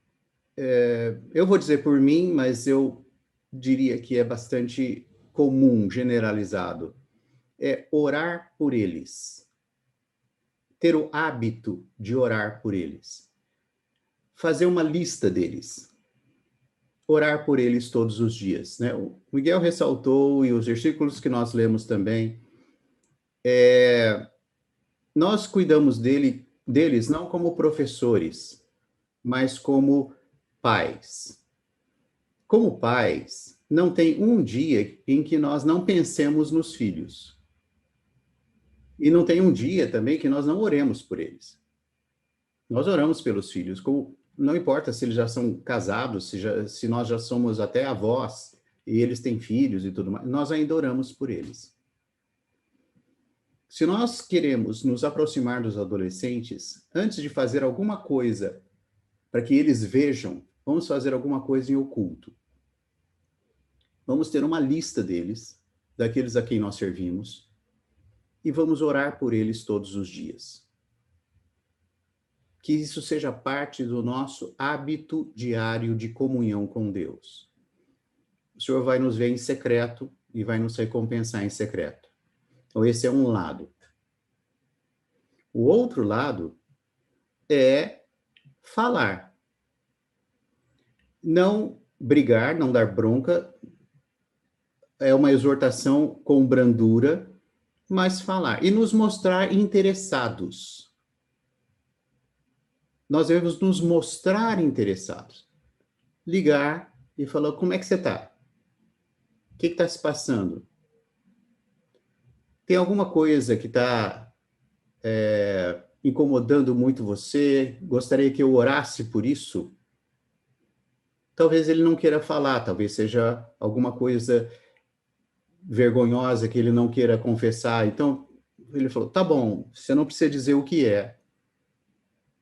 eu vou dizer por mim, mas eu diria que é bastante comum, generalizado. É orar por eles. Ter o hábito de orar por eles. Fazer uma lista deles. Orar por eles todos os dias, né? O Miguel ressaltou, e os versículos que nós lemos também, nós cuidamos deles não como professores, mas como pais. Como pais, não tem um dia em que nós não pensemos nos filhos. E não tem um dia também que nós não oremos por eles. Nós oramos pelos filhos, não importa se eles já são casados, se nós já somos até avós, e eles têm filhos e tudo mais, nós ainda oramos por eles. Se nós queremos nos aproximar dos adolescentes, antes de fazer alguma coisa para que eles vejam, vamos fazer alguma coisa em oculto. Vamos ter uma lista deles, daqueles a quem nós servimos, e vamos orar por eles todos os dias. que isso seja parte do nosso hábito diário de comunhão com Deus. O Senhor vai nos ver em secreto e vai nos recompensar em secreto. Então, esse é um lado. O outro lado é falar. Não brigar, não dar bronca, é uma exortação com brandura, mas falar. E nos mostrar interessados. Nós devemos nos mostrar interessados. Ligar e falar, como é que você está? O que está se passando? Tem alguma coisa que está incomodando muito você? Gostaria que eu orasse por isso? Talvez ele não queira falar, talvez seja alguma coisa vergonhosa que ele não queira confessar. Então, ele falou, tá bom, você não precisa dizer o que é,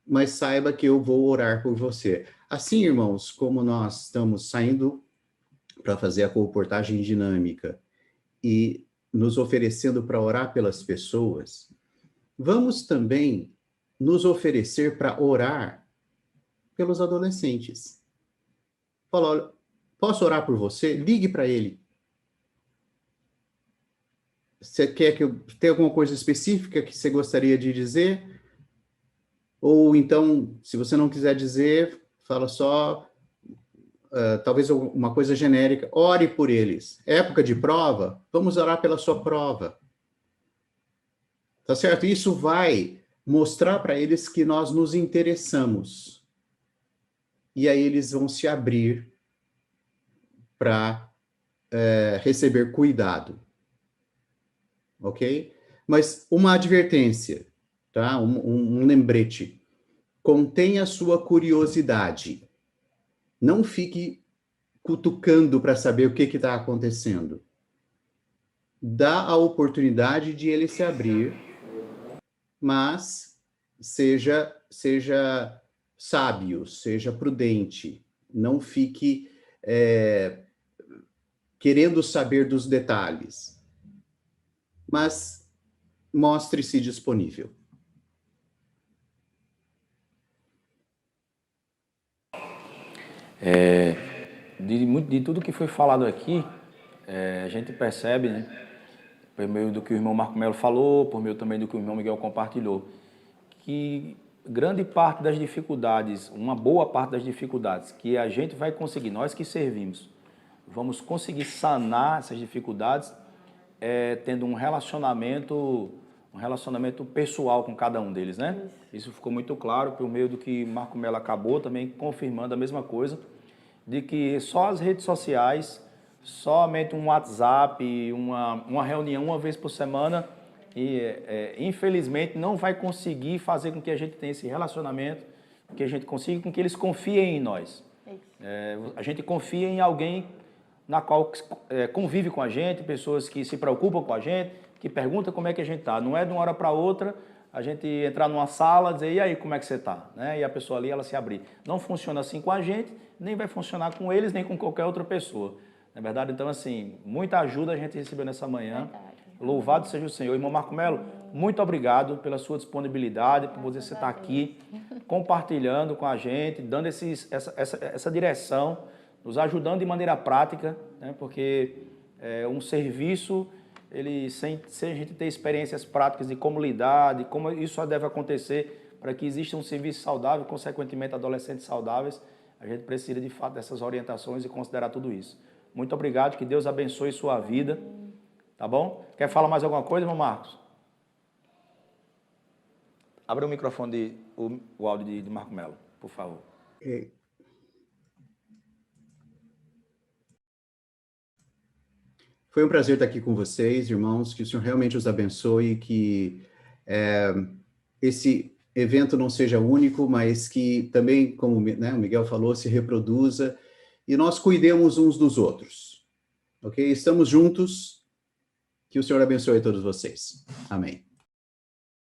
mas saiba que eu vou orar por você. Assim, irmãos, como nós estamos saindo para fazer a comportagem dinâmica e nos oferecendo para orar pelas pessoas, vamos também nos oferecer para orar pelos adolescentes. Fala, olha, posso orar por você? Ligue para ele. Você quer que eu tenha alguma coisa específica que você gostaria de dizer? Ou então, se você não quiser dizer, fala só, talvez uma coisa genérica, ore por eles. Época de prova, vamos orar pela sua prova. Tá certo? Isso vai mostrar para eles que nós nos interessamos. E aí eles vão se abrir para receber cuidado. Ok? Mas uma advertência, tá? Um lembrete. Contenha a sua curiosidade. Não fique cutucando para saber o que está acontecendo. Dá a oportunidade de ele se abrir, mas seja sábio, seja prudente. Não fique querendo saber dos detalhes. Mas mostre-se disponível.
De tudo que foi falado aqui, a gente percebe, né, por meio do que o irmão Marco Melo falou, por meio também do que o irmão Miguel compartilhou, que grande parte das dificuldades, uma boa parte das dificuldades que a gente vai conseguir, nós que servimos, vamos conseguir sanar essas dificuldades tendo um relacionamento pessoal com cada um deles, né? Isso ficou muito claro por meio do que Marco Melo acabou também confirmando a mesma coisa, de que só as redes sociais, somente um WhatsApp, uma reunião uma vez por semana, infelizmente não vai conseguir fazer com que a gente tenha esse relacionamento, que a gente consiga com que eles confiem em nós. A gente confia em alguém na qual convive com a gente, pessoas que se preocupam com a gente, que perguntam como é que a gente está. Não é de uma hora para outra a gente entrar numa sala e dizer, e aí, como é que você está? Né? E a pessoa ali, ela se abrir. Não funciona assim com a gente, nem vai funcionar com eles, nem com qualquer outra pessoa. Na verdade, então, assim, muita ajuda a gente recebeu nessa manhã. Louvado seja o Senhor. Irmão Marco Melo, muito obrigado pela sua disponibilidade, por você estar aqui, compartilhando com a gente, dando essa direção, nos ajudando de maneira prática, né? Porque um serviço, sem a gente ter experiências práticas de como lidar, de como isso deve acontecer, para que exista um serviço saudável, consequentemente adolescentes saudáveis, a gente precisa de fato dessas orientações e considerar tudo isso. Muito obrigado, que Deus abençoe sua vida, tá bom? Quer falar mais alguma coisa, irmão Marcos? Abra o microfone, o áudio de Marco Melo, por favor.
Foi um prazer estar aqui com vocês, irmãos, que o Senhor realmente os abençoe, que esse evento não seja único, mas que também, como o Miguel falou, se reproduza e nós cuidemos uns dos outros, ok? Estamos juntos, que o Senhor abençoe todos vocês. Amém.